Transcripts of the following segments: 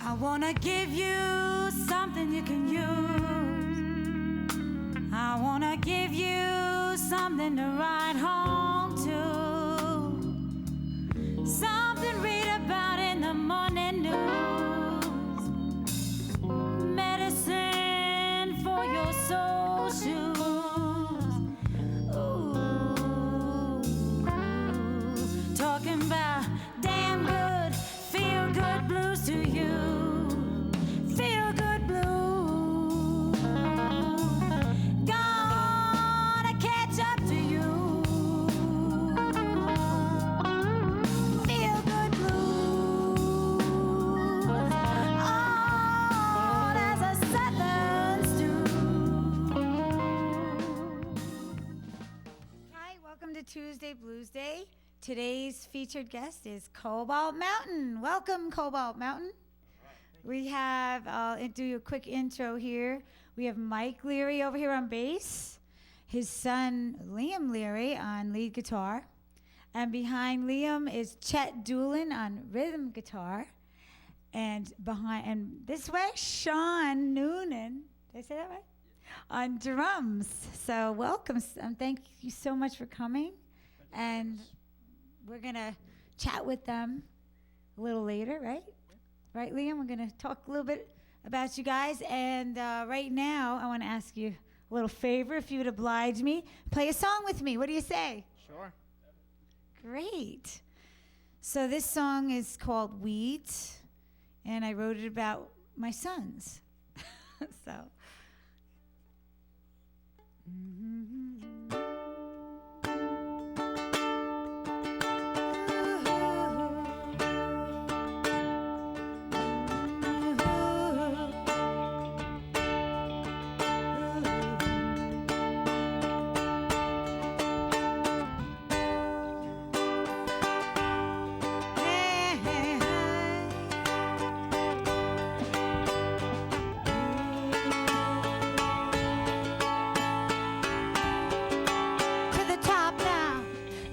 I wanna give you something you can use. I wanna give you something to ride home to. Something read about in the morning news. Medicine for your soul shoes. Ooh. Talking about damn good, feel good blues to you. Feel good blues. Gonna catch up to you. Feel good blues. On as a southern stew. Hi, welcome to Tuesday Bluesday. Today's featured guest is Cobalt Mountain. Welcome, Cobalt Mountain. We have, I'll do a quick intro here. We have Mike Leary over here on bass, his son Liam Leary on lead guitar, and behind Liam is Chet Doolin on rhythm guitar, and this way Sean Noonan. Did I say that right? On drums. So welcome, thank you so much for coming, and we're gonna chat with them a little later, right? Right, Liam? We're going to talk a little bit about you guys. And right now, I want to ask you a little favor, if you would oblige me. Play a song with me. What do you say? Sure. Great. So this song is called Weeds, and I wrote it about my sons. So.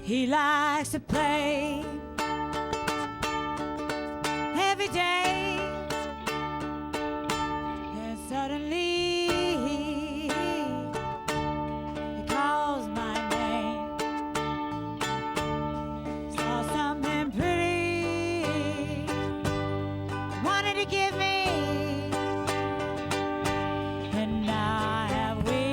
He likes to play every day, and suddenly he calls my name. Saw something pretty, wanted to give me, and now I have wings.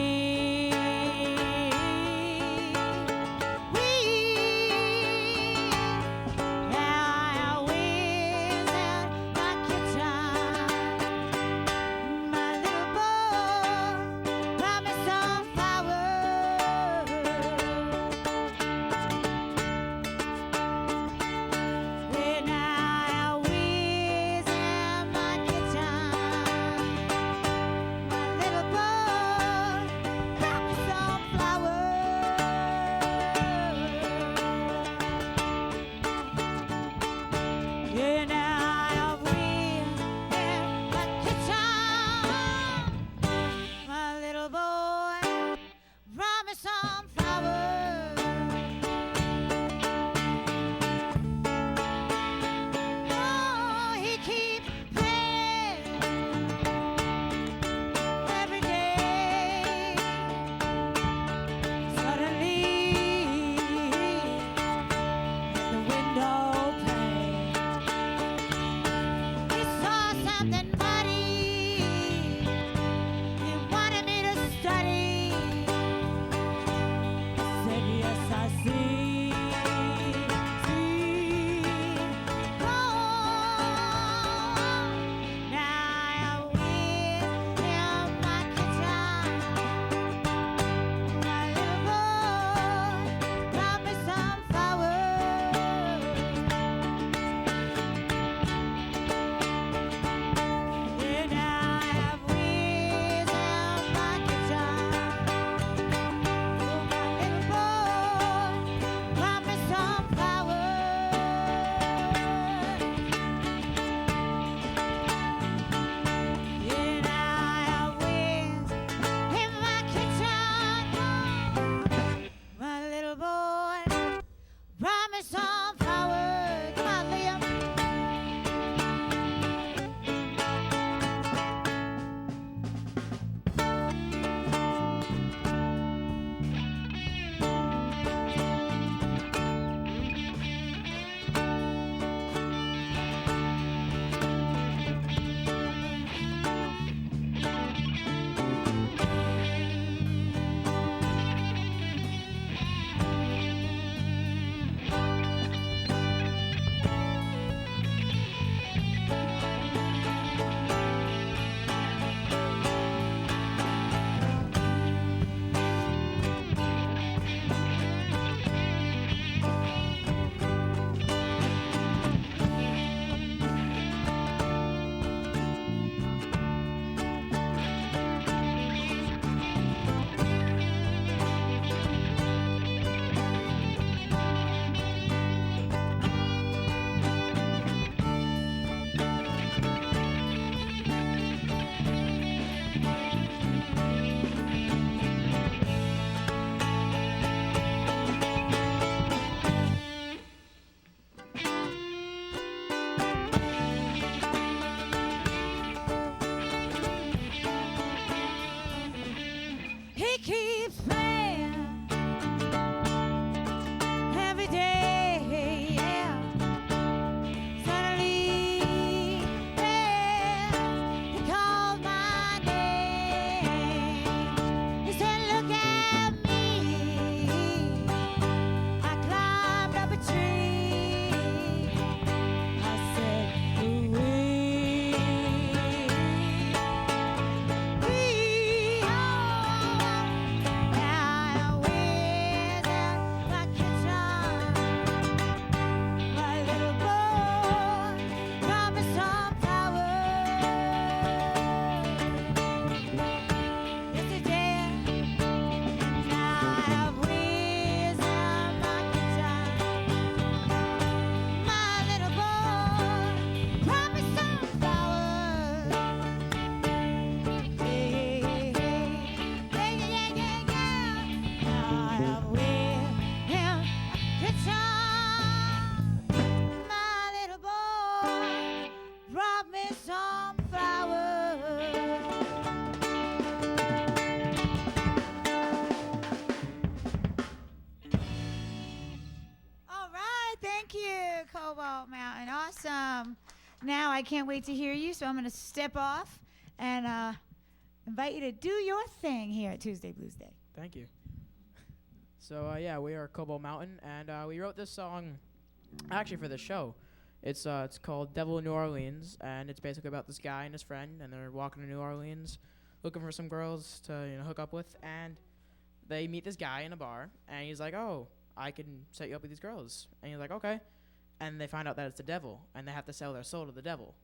Thank you, Cobalt Mountain. Awesome. Now I can't wait to hear you, so I'm going to step off and invite you to do your thing here at Tuesday Blues Day. Thank you. So, yeah, we are Cobalt Mountain, and we wrote this song actually for the show. It's called Devil in New Orleans, and it's basically about this guy and his friend, and they're walking to New Orleans looking for some girls to hook up with, and they meet this guy in a bar, and he's like, oh, I can set you up with these girls. And he's like, okay. And they find out that it's the devil, and they have to sell their soul to the devil.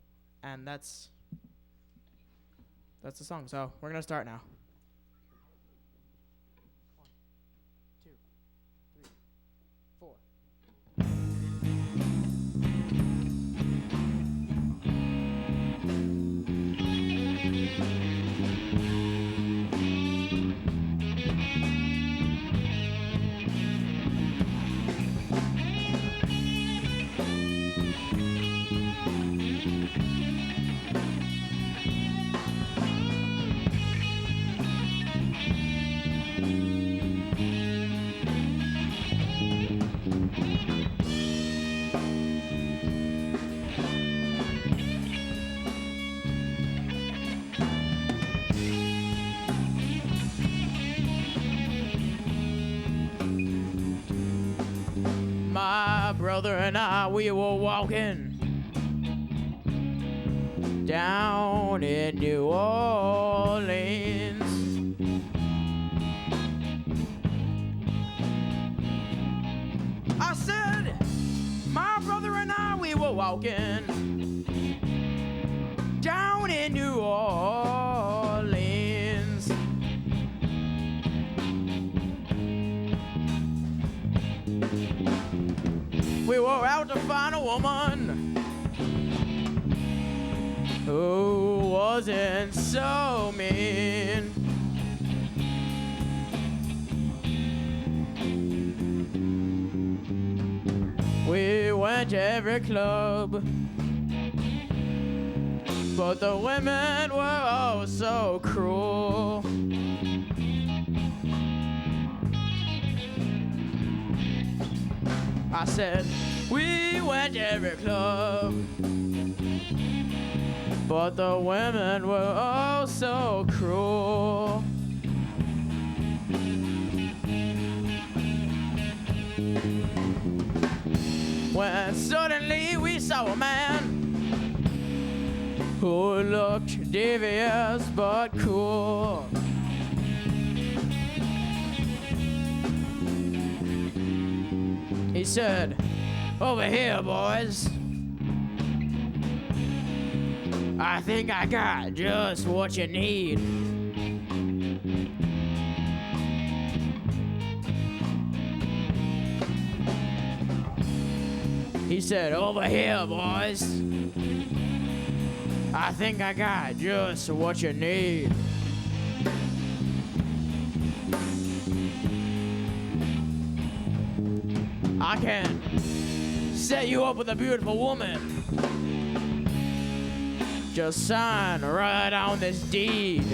And that's the song. So we're going to start now. 1, 2, 3, 4. My brother and I, we were walking down in New Orleans. I said, my brother and I, we were walking down in New Orleans. We were out to find a woman who wasn't so mean. We went to every club, but the women were oh so cruel. I said, we went to every club, but the women were oh so cruel. When suddenly we saw a man who looked devious but cool. He said, over here, boys. I think I got just what you need. He said, over here, boys. I think I got just what you need. I can set you up with a beautiful woman. Just sign right on this deed.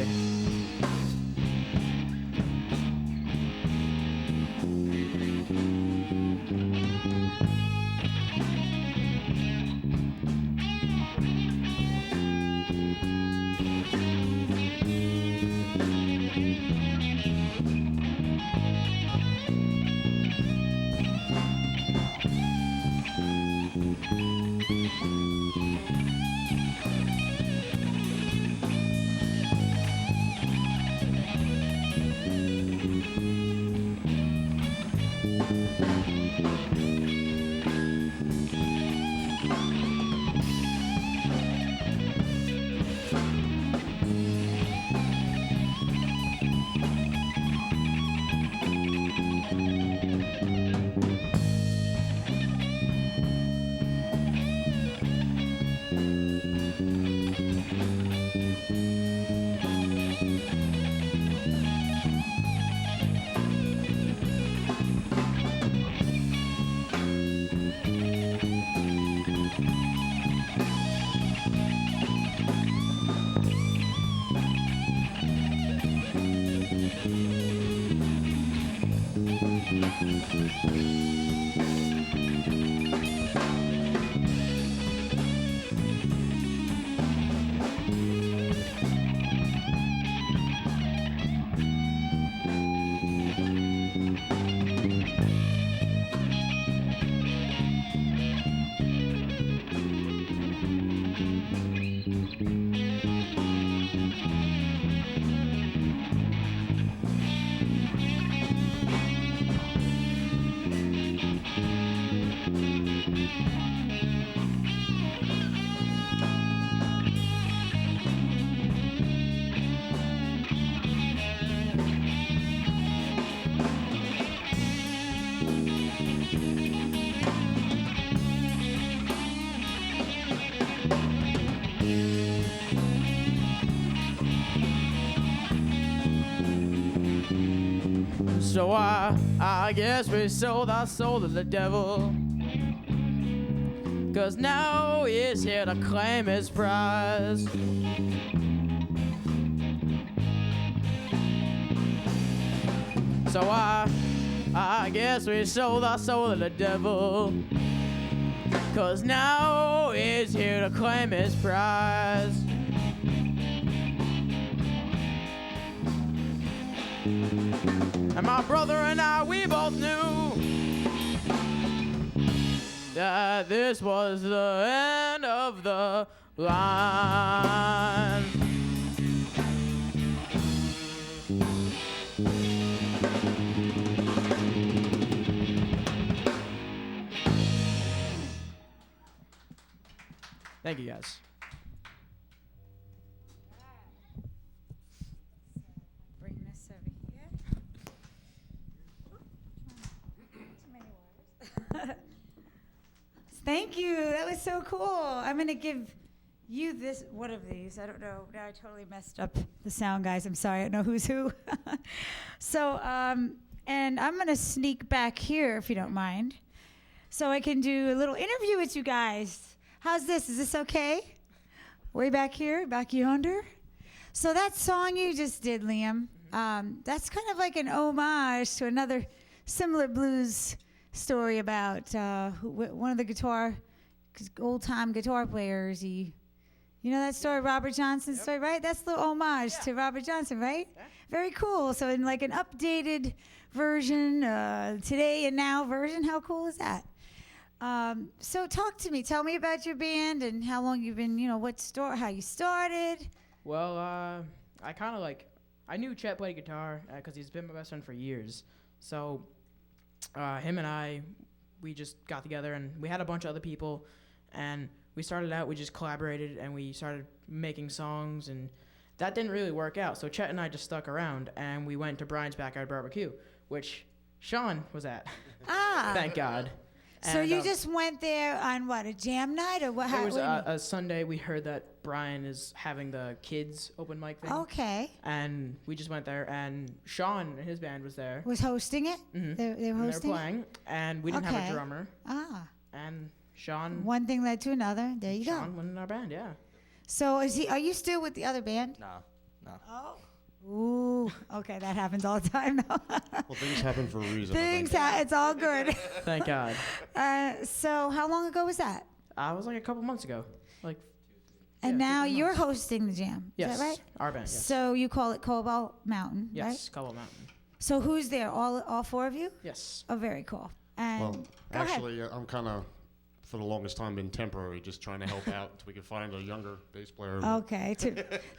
So I guess we sold our soul to the devil, 'cause now he's here to claim his prize. So I guess we sold our soul to the devil, 'cause now he's here to claim his prize. And my brother and I, we both knew that this was the end of the line. Thank you, guys. Bring this over here. Too many words. Thank you. That was so cool. I'm going to give you this one of these. I don't know. Now I totally messed up the sound, guys. I'm sorry. I don't know who's who. So, and I'm going to sneak back here, if you don't mind, so I can do a little interview with you guys. How's this? Is this okay? Way back here, back yonder. So that song you just did, Liam, that's kind of like an homage to another similar blues story about one of the old-time guitar players. You know that story, Robert Johnson's story, right? That's the homage to Robert Johnson, right? Yeah. Very cool. So in like an updated version, today and now version, how cool is that? So talk to me. Tell me about your band and how long you've been, how you started. Well, I knew Chet played guitar because he's been my best friend for years. So him and I, we just got together and we had a bunch of other people and we started out, we just collaborated and we started making songs and that didn't really work out. So Chet and I just stuck around and we went to Brian's Backyard Barbecue, which Sean was at. Ah. Thank God. So you just went there on what, a jam night or what? It was a Sunday. We heard that Brian is having the kids open mic thing. Okay. And we just went there, and Sean and his band was there. Was hosting it? Mm-hmm. They were hosting. They were playing, and we didn't have a drummer. Ah. And Sean. One thing led to another. There you go. Sean went in our band, yeah. So are you still with the other band? No. Oh. Ooh, okay, that happens all the time though. Well, things happen for a reason. It's all good. Thank God. So how long ago was that? It was like a couple months ago. And now you're hosting the jam. Yes. Is that right? Our band, yes. So you call it Cobalt Mountain, right? Yes, Cobalt Mountain. So who's there? All four of you? Yes. Oh, very cool. And Well, go ahead. actually, I'm kind of, for the longest time, been temporary, just trying to help out until we can find a younger bass player. Okay. So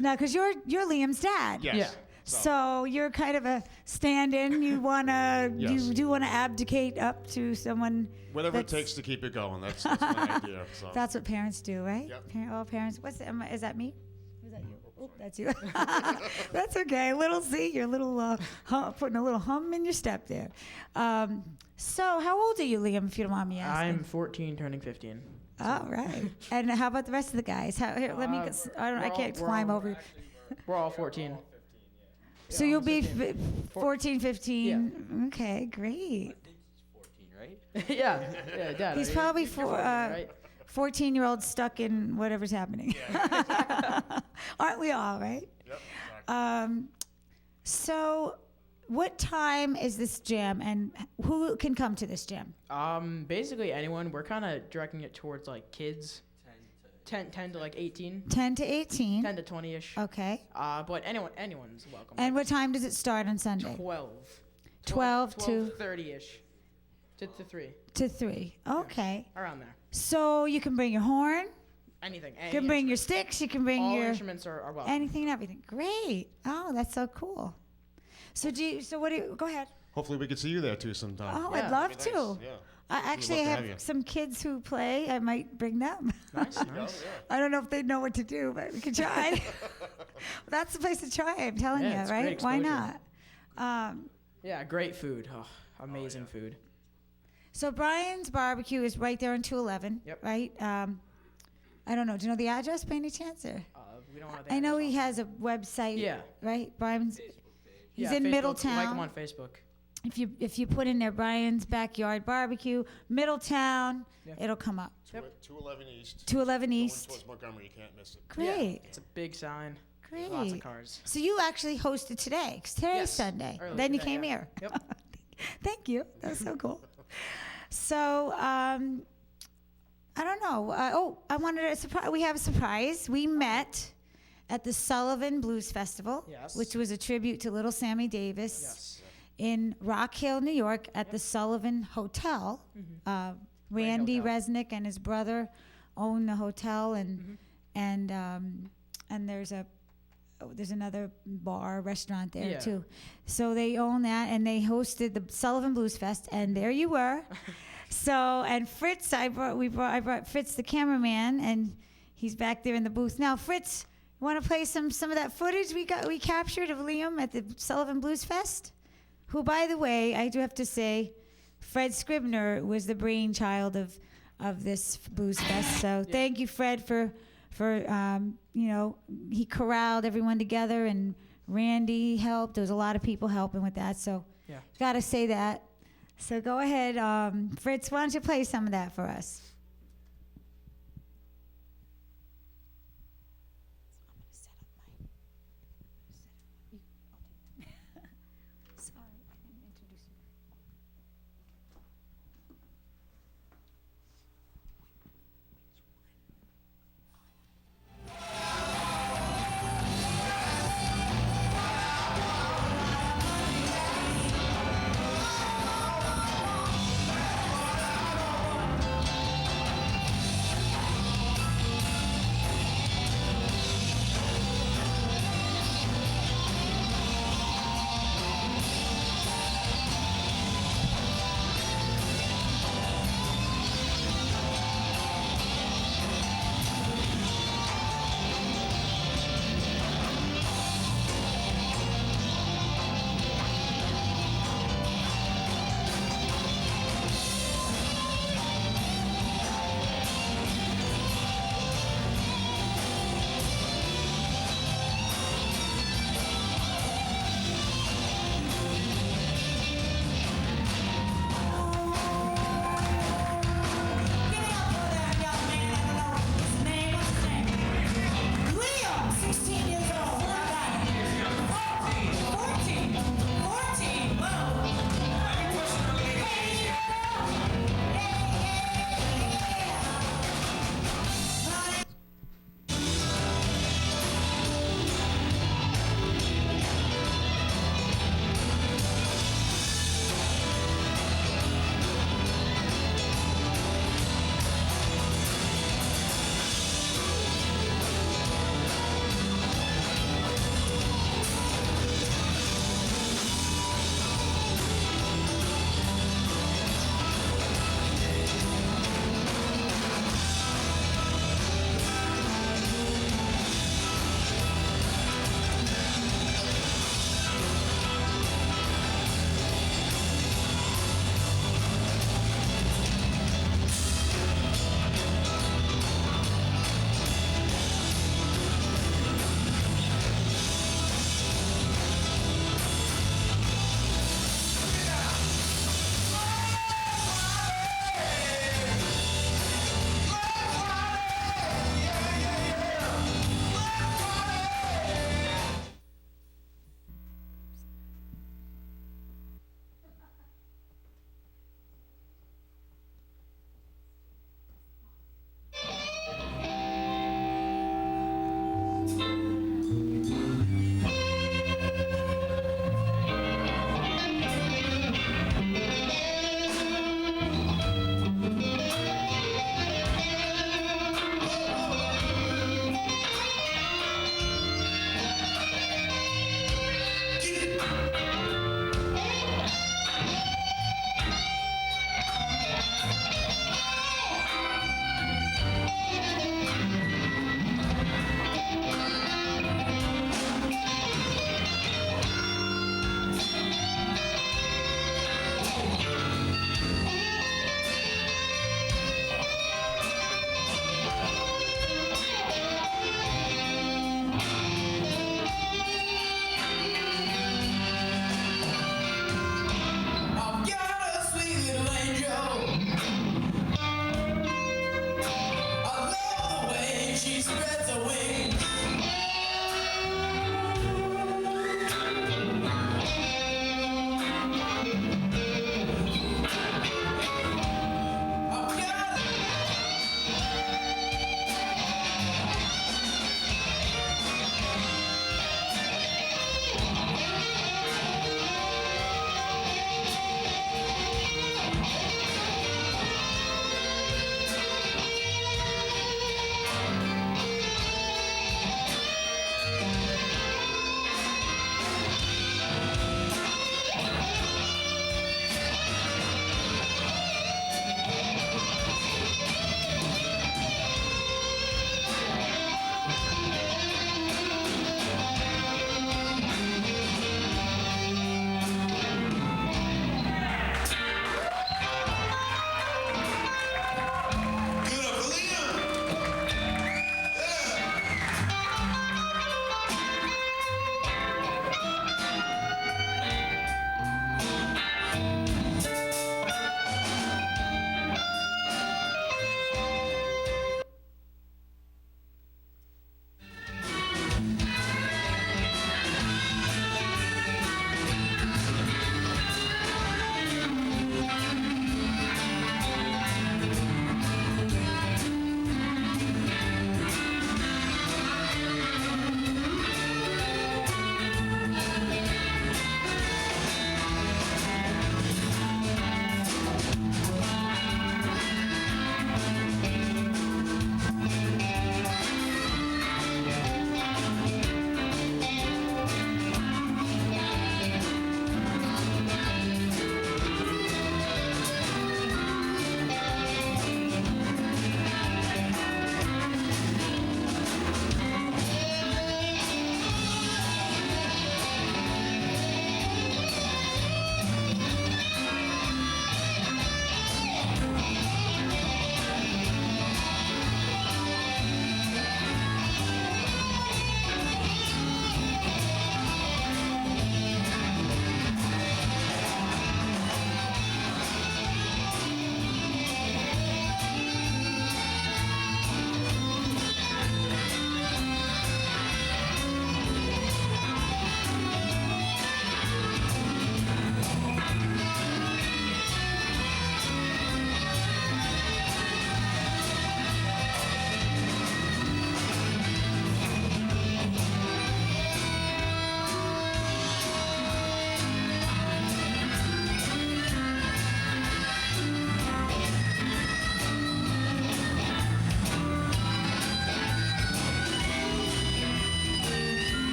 now, because you're Liam's dad. Yes. Yeah. So you're kind of a stand-in. You wanna, Yes. you do wanna abdicate up to someone. Whatever it takes to keep it going. That's my idea. So. That's what parents do, right? Yep. All parents. Is that me? Is that you? Oh, that's you. That's okay. You're a little putting a little hum in your step there. So how old are you, Liam? If you don't mind me asking. I'm 14, turning 15. All right. And how about the rest of the guys? Here, let me. I can't climb over. We're all 14. So you'll be 14, 15. Yeah. Okay, great. 14, right? yeah, Dad. He's probably 14-year-old stuck in whatever's happening. Yeah. Aren't we all, right? Yep. Exactly. So what time is this jam, and who can come to this jam? Basically anyone. We're kind of directing it towards like kids. 10 to like 18. 10 to 18. 10 to 20-ish. Okay. But anyone's welcome. And what time does it start on Sunday? 12 to 30-ish. To 3. To 3. Okay. Yeah, around there. So you can bring your horn. Anything. You can bring your sticks. You can bring all your instruments are welcome. anything and everything. Great. Oh, that's so cool. So go ahead. Hopefully we could see you there too sometime. Oh, Yeah. I'd love That'd be to. nice. Yeah. I actually love to have have you. some kids who play. I might bring them. Nice, nice. I don't know if they know what to do, but we can try. That's the place to try. I'm telling Yeah, you, it's right? great Why exposure. not? Yeah, great food. Oh, amazing food. So Brian's Barbecue is right there on 211, Yep. right? I don't know. Do you know the address by any chance? Or? We don't have the I know address he on- has a website, Yeah. right? Brian's. He's Yeah, in Facebook. Middletown. Like him on Facebook. If you put in there Brian's Backyard Barbecue, Middletown, Yeah. it'll come up. 211 East. 211 Going East. towards Montgomery, you can't miss it. Great. Yeah, it's a big sign. Great. Lots of cars. So you actually hosted today, 'cause today's Yes, Sunday. early Then you today, came yeah. here. Yep. Thank you. That was so cool. So I don't know. I wanted to surprise. We have a surprise. We met at the Sullivan Blues Festival, Yes. which was a tribute to Little Sammy Davis Yes. in Rock Hill, New York, at the Sullivan Hotel. Randy hotel. Resnick and his brother own the hotel, and there's another bar restaurant there Yeah. too. So they own that, and they hosted the Sullivan Blues Fest, and there you were. So, and Fritz, I brought Fritz the cameraman, and he's back there in the booth now. Fritz, want to play some of that footage we captured of Liam at the Sullivan Blues Fest? Who, by the way, I do have to say, Fred Scribner was the brainchild of this Blues Fest. So thank you, Fred, for he corralled everyone together, and Randy helped. There was a lot of people helping with that. So Yeah. got to say that. So go ahead, Fritz. Why don't you play some of that for us? Sorry, I didn't introduce you. Thank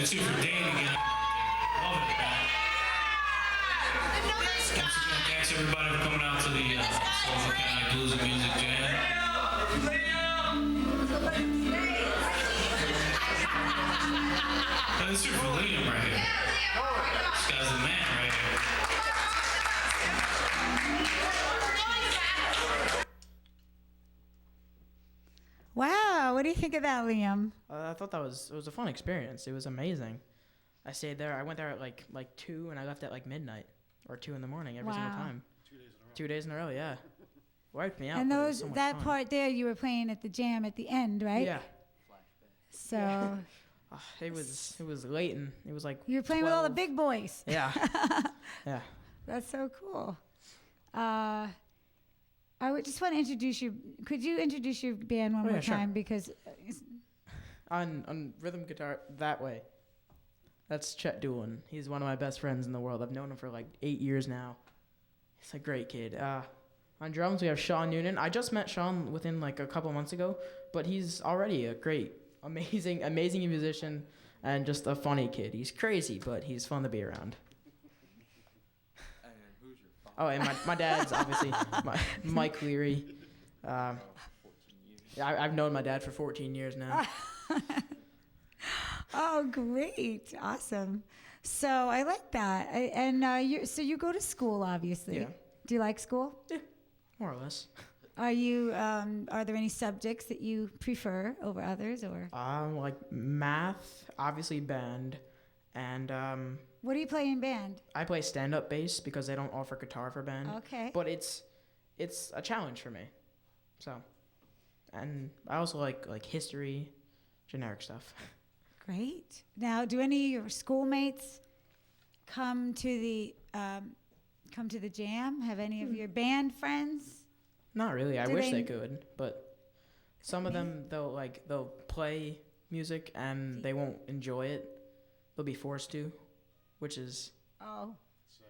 Let's hear for Dane again. Love it, man. Once again, thanks everybody for coming out to the Sullivan County Blues and Music Jam. Let's hear for Liam right here. This guy's the man right here. Wow, what do you think of that, Liam? I thought it was a fun experience. It was amazing. I stayed there. I went there at like 2, and I left at like midnight or 2 in the morning every single time. 2 days in a row, yeah. Wiped me out. And but it was so much that fun. part there, you were playing at the jam at the end, right? Yeah. So It was late, and it was like you were playing with all the 12. big boys. Yeah. Yeah. That's so cool. I would just want to introduce you. Could you introduce your band one Oh, more yeah, sure. time? Because On rhythm guitar, that way. That's Chet Doolin. He's one of my best friends in the world. I've known him for like 8 years now. He's a great kid. On drums, we have Sean Noonan. I just met Sean within like a couple months ago, but he's already a great, amazing musician and just a funny kid. He's crazy, but he's fun to be around. And who's your father? Oh, and my dad's obviously Mike Leary. 14 years. Yeah, I've known my dad for 14 years now. oh, great, awesome. So I like that. So you go to school, obviously. Yeah. Do you like school? More or less. Are you? Are there any subjects that you prefer over others, or Like math, obviously band, and what do you play in band? I play stand-up bass because they don't offer guitar for band. Okay. But it's a challenge for me. So, and I also like history, generic stuff. Great. Now, do any of your schoolmates come to the jam? Have any of your band friends? Not really. I Do wish they- they could, but some of them they'll play music and they won't enjoy it. They'll be forced to, which is Oh,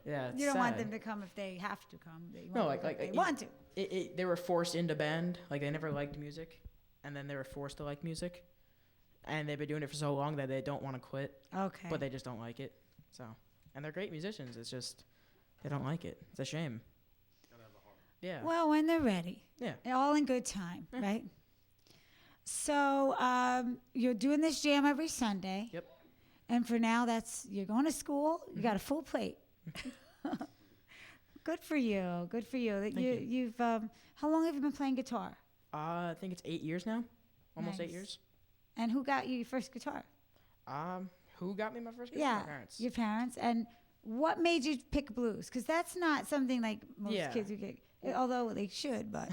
yeah. It's you don't want sad. them to come if they have to come. They No, want like them if like they want to. they were forced into band. Like they never liked music, and then they were forced to like music, and they've been doing it for so long that they don't want to quit, Okay. but they just don't like it. So, and they're great musicians. It's just they don't like it. It's a shame. Yeah. Well, when they're ready. Yeah. All in good time, right? So you're doing this jam every Sunday. Yep. And for now, you're going to school. You got a full plate. Good for you. Good for you. That Thank you. You've how long have you been playing guitar? I think it's 8 years now, almost 8 Nice. years. And who got you your first guitar? Who got me my first guitar? Yeah, My parents. your parents. And what made you pick blues? Because that's not something like most Yeah. kids would get. Although they should, but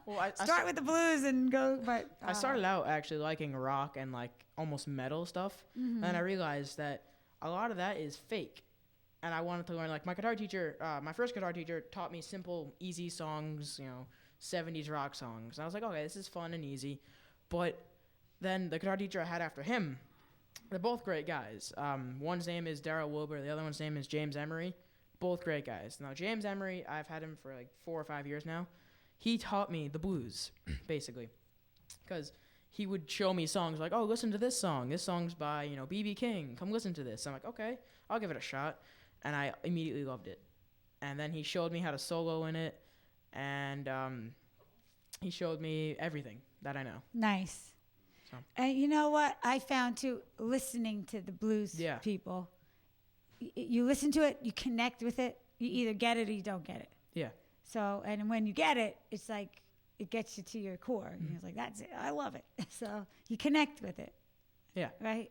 Well, I start with the blues and go. But I started out actually liking rock and like almost metal stuff, Mm-hmm. and I realized that a lot of that is fake, and I wanted to learn. Like my first guitar teacher taught me simple, easy songs, 70s rock songs. And I was like, okay, this is fun and easy, but then the guitar teacher I had after him, they're both great guys. One's name is Darryl Wilbur, the other one's name is James Emery. Both great guys. Now, James Emery, I've had him for like 4 or 5 years now. He taught me the blues, basically, because he would show me songs like, oh, listen to this song. This song's by, B.B. King. Come listen to this. I'm like, okay, I'll give it a shot. And I immediately loved it. And then he showed me how to solo in it, and he showed me everything that I know. Nice. So. And you know what I found too, listening to the blues Yeah. people, you listen to it, you connect with it, you either get it or you don't get it. Yeah. So, and when you get it, it's like it gets you to your core. Mm-hmm. You're like, that's it, I love it. So you connect with it. Yeah. Right?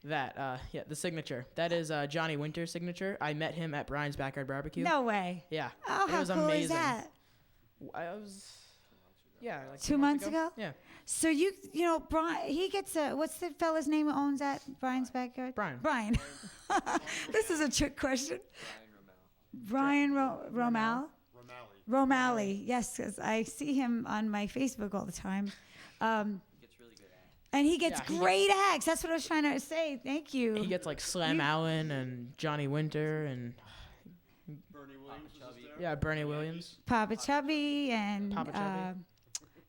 That, the signature. That is Johnny Winter's signature. I met him at Brian's Backyard Barbecue. No way. Yeah. Oh, It how was cool amazing. is that? I was, yeah, like 2 months ago? Yeah. So Brian, he gets what's the fella's name who owns that Brian's Backyard? Brian. Brian. This is a trick question. Ryan Brian Romel. Romal? Romali, yes, because I see him on my Facebook all the time. He gets really good at. And he gets Yeah, he great acts. That's what I was trying to say. Thank you. He gets like Slam Allen and Johnny Winter and Bernie Williams was Chubby. there. yeah, Bernie Williams. Papa Chubby and Papa Chubby.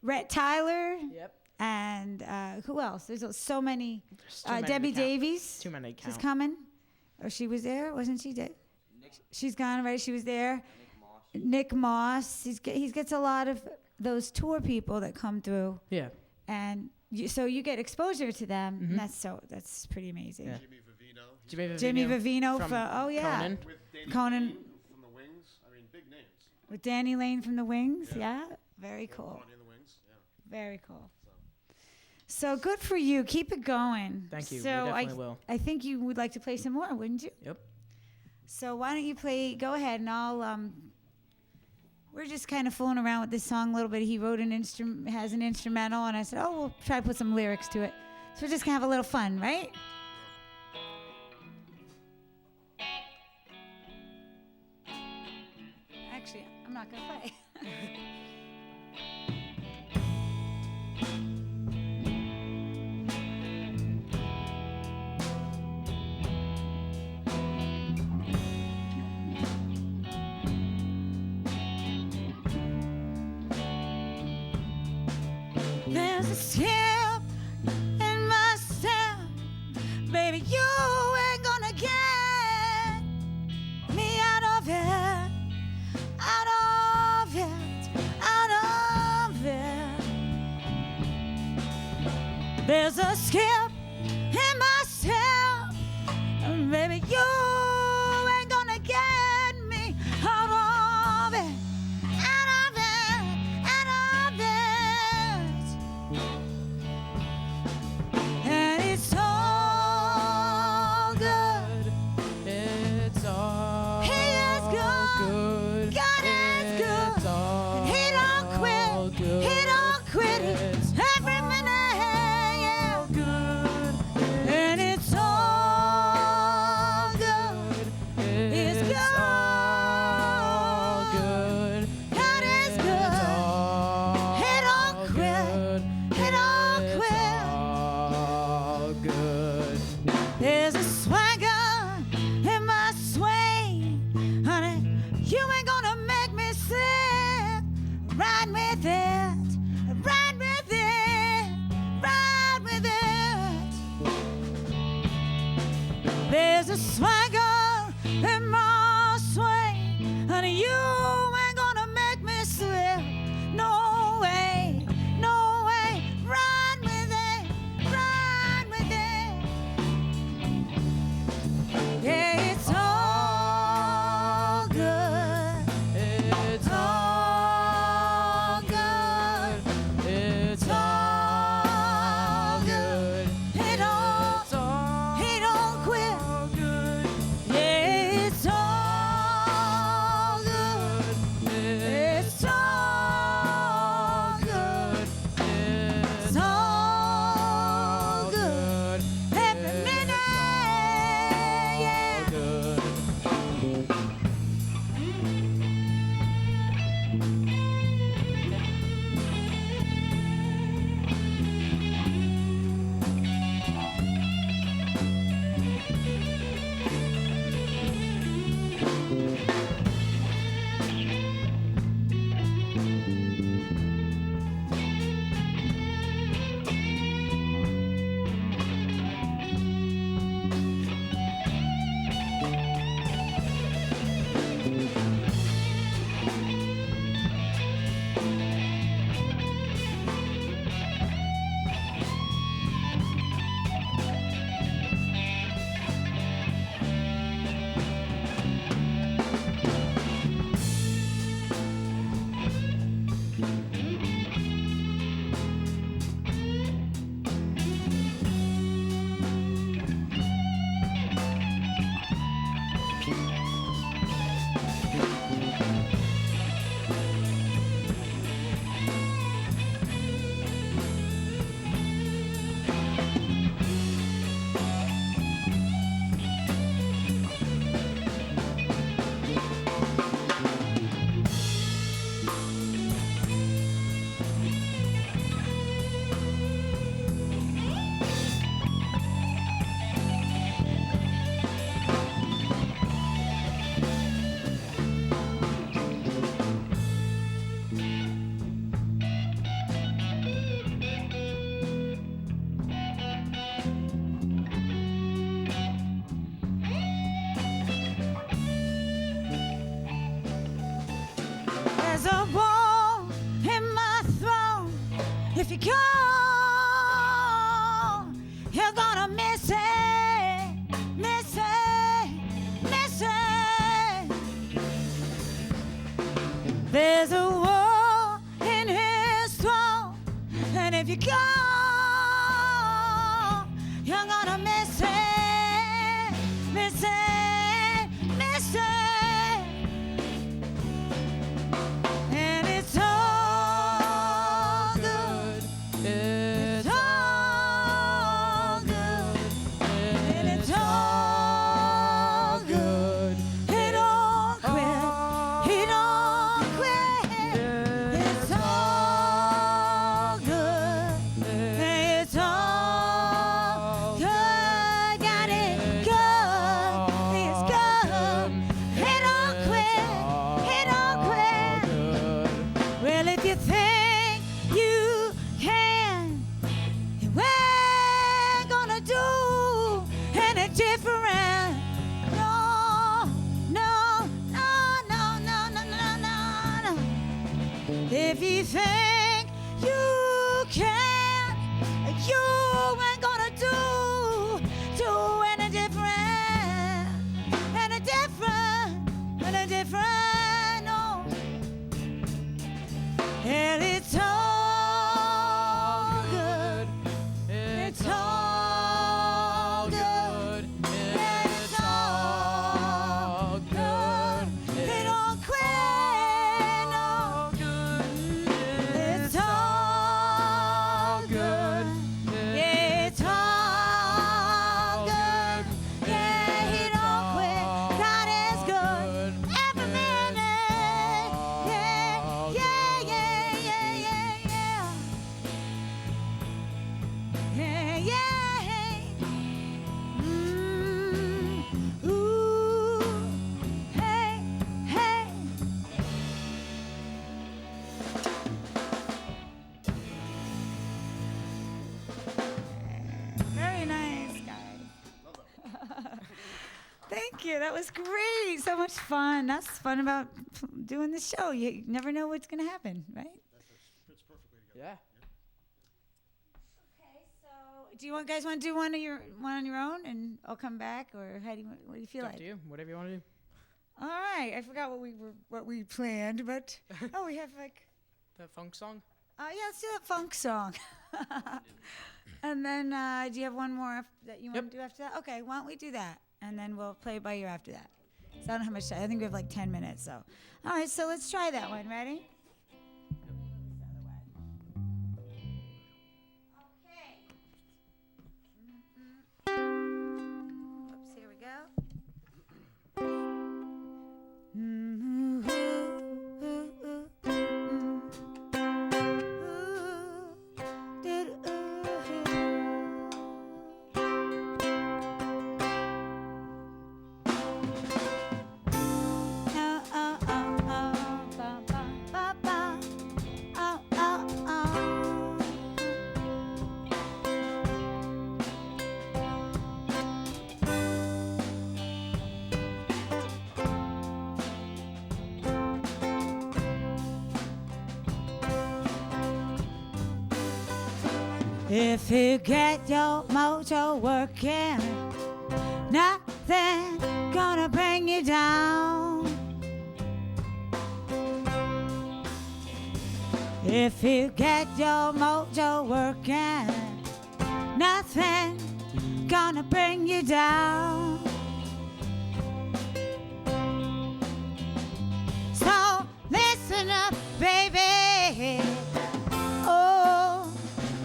Rhett Tyler. Yep. And who else? There's so many. There's too many to Debbie count. Davies. Too many to She's count. coming. Or she was there, wasn't she? She's gone already. She was there. Nick Moss. He gets a lot of those tour people that come through. Yeah. And so you get exposure to them. Mhm. And that's pretty amazing. Yeah. Jimmy Vivino. Jimmy Jimmy Vivino from for Conan. With Danny Conan. Lane from the Wings. I mean, big names. With Danny Lane from the Wings. Yeah. Yeah. Very cool. Connie and the Wings. Yeah. Very cool. So good for you. Keep it going. Thank you. So we definitely will. I think you would like to play some more, wouldn't you? Yep. So why don't you go ahead and I'll, we're just kind of fooling around with this song a little bit. He wrote has an instrumental, and I said, oh, we'll try to put some lyrics to it. So we're just going to have a little fun, right? Actually, I'm not going to play. There's a skip in my step, baby. You ain't gonna get me out of it, out of it, out of it. There's a skip in my step, baby. You ain't gonna get me out of it. Out of it, out of it. And it's all good. It's all He is good. good. God is good. It's all And he don't quit. good. He don't quit. It's Every minute, yeah. good. And it's all good. It's good. all good. God is It's good. all He don't quit. good. He don't It's quit. all good. There's a swagger in my swing, honey. You ain't gonna make me sick. Ride with it, ride with it, ride with it. There's a swagger in my swing, honey. You ain't gonna make me sick. No way, no way. Ride with it, ride with it. Yeah, it's all good. It's All good. It's all good. He don't quit. go, you're gonna miss it, miss it, miss it. There's a war in his throne, and if you go, you're gonna miss it, miss it, miss it. And it's all good. It's all good. And it's all good. He don't quit. He don't quit. It's all good. It's all good. Got it good. It's good. He don't quit. He don't quit. Well, if you think you can, we're gonna do any different. No, no, no, no, no, no, no, no, no. If you think you can, you ain't gonna do any different, any different, any different. No. And it's all good. It's all good. It's all good. They don't quit. No. It's all good. It's all good. Yeah, he don't quit. God is good. Every minute. Yeah, yeah, yeah, yeah, yeah, yeah. Yeah, yeah. Ooh, hey, hey. Very nice, guys. Thank you. That was great. So much fun. That's fun about doing the show. You never know what's going to happen, right? Yeah. Okay, so do you guys want to do one on your own, and I'll come back, or how do you, what do you feel It's up like? to you. Whatever you want to do. All right, I forgot what we planned, but we have like The funk song. yeah, let's do a funk song, and then do you have one more that you want to do after that? Okay, why don't we do that, and then we'll play it by ear after that. So I don't know how much time. I think we have like 10 minutes. So, all right, so let's try that one. Ready? Oops, here we go. If you get your mojo working, nothing gonna bring you down. If you get your mojo working, nothing gonna bring you down. So listen up, baby. Oh,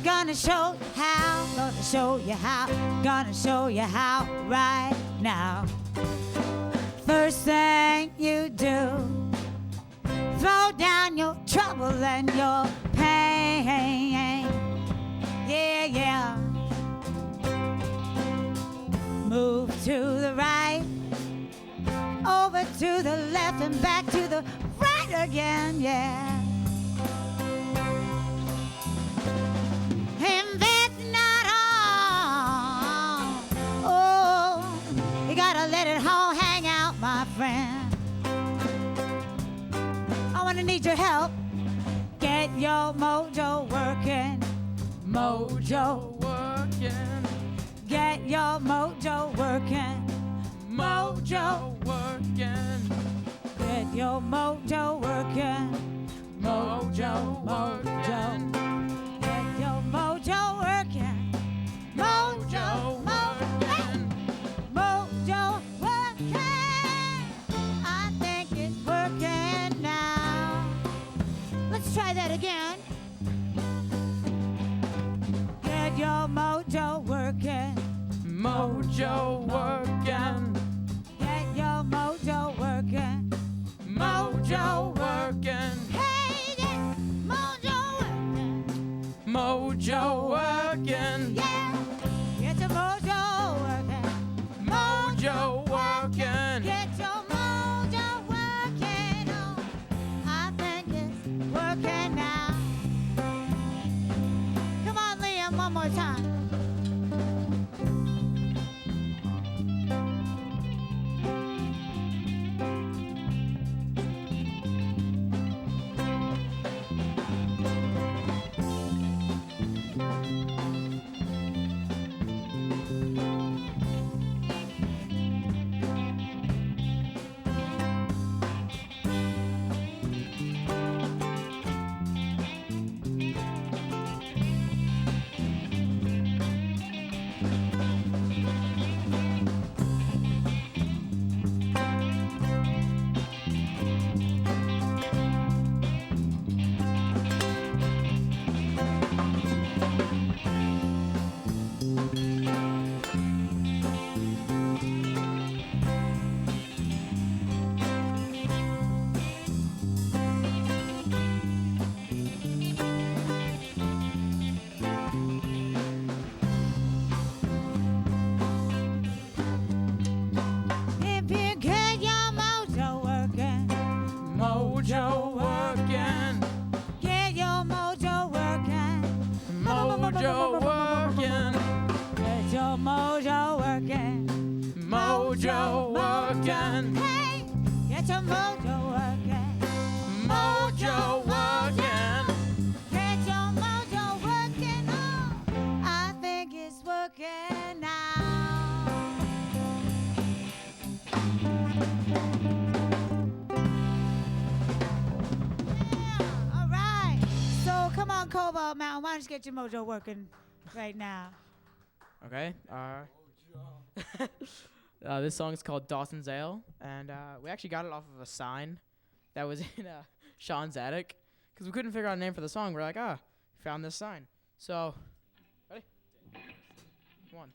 gonna show you how, gonna show you how, gonna show you how right now. First thing you do, throw down your trouble and your pain. Yeah, yeah. Move to the right, over to the left and back to the right again, yeah. Invent not all. Oh, you gotta let it all hang out, my friend. I wanna need your help. Get your mojo working. mojo working. Get your mojo working. Mojo working. Get your mojo working. Mojo, mojo. Get your mojo working. Mojo, mojo. Mojo working. I think it's working now. Let's try that again. Get your mojo working. Mojo working. Get your mojo working. Mojo working. Hey, get mojo working. Mojo working. Yeah, get your mojo working. Mojo working. Get your mojo working. Oh, I think it's working now. Come on, Liam, one more time. If you get your mojo working, Mojo working. get your mojo working. Mojo working. Get your mojo working. Mojo working. Hey, get your mojo working. Mojo working. Get your mojo working. Oh, I think it's working now. Yeah, all right. So come on, Cobalt Mountain. Why don't you get your mojo working right now? Okay. This song is called Dawson's Ale, and we actually got it off of a sign that was in Sean's attic because we couldn't figure out a name for the song. We're like, found this sign. So, ready? Come on.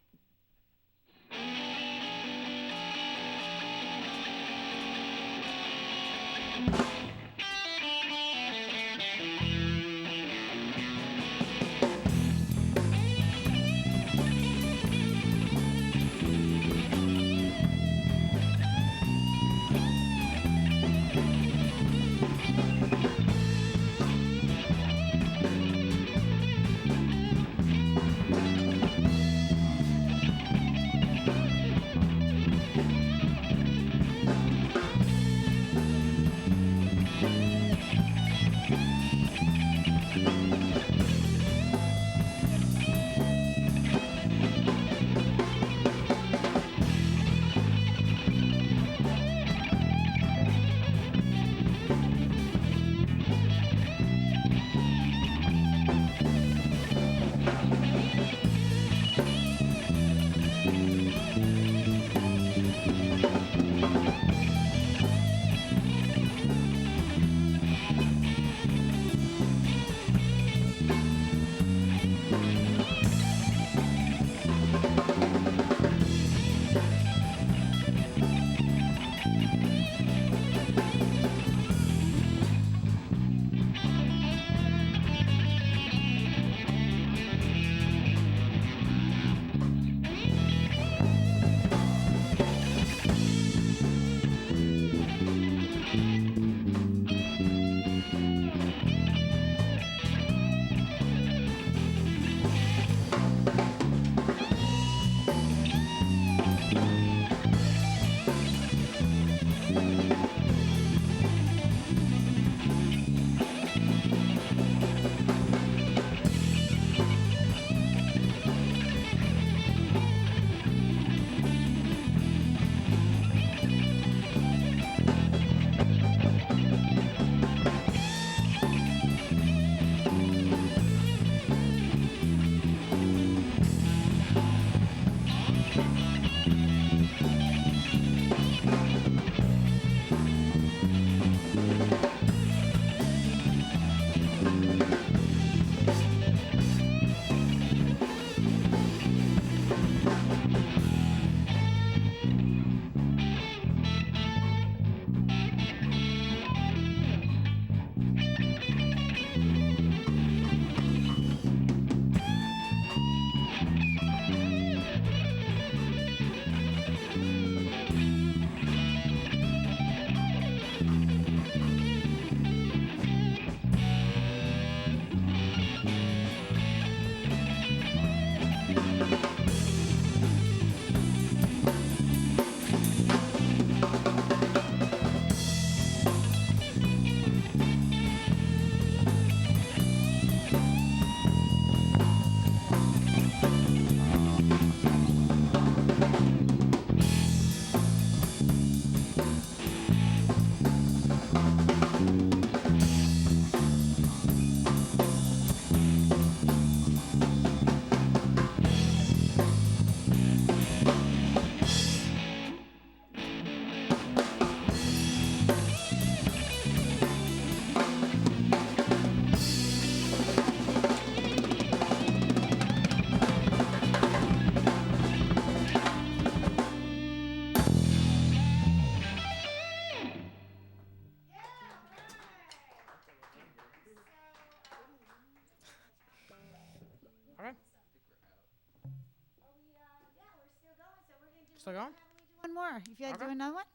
Still going? One more. You feel like Okay. doing another one?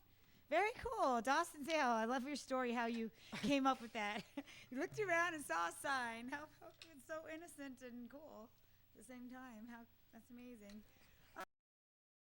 Very cool. Dawson's Ale. I love your story, how you came up with that. You looked around and saw a sign. How it's so innocent and cool at the same time. That's amazing.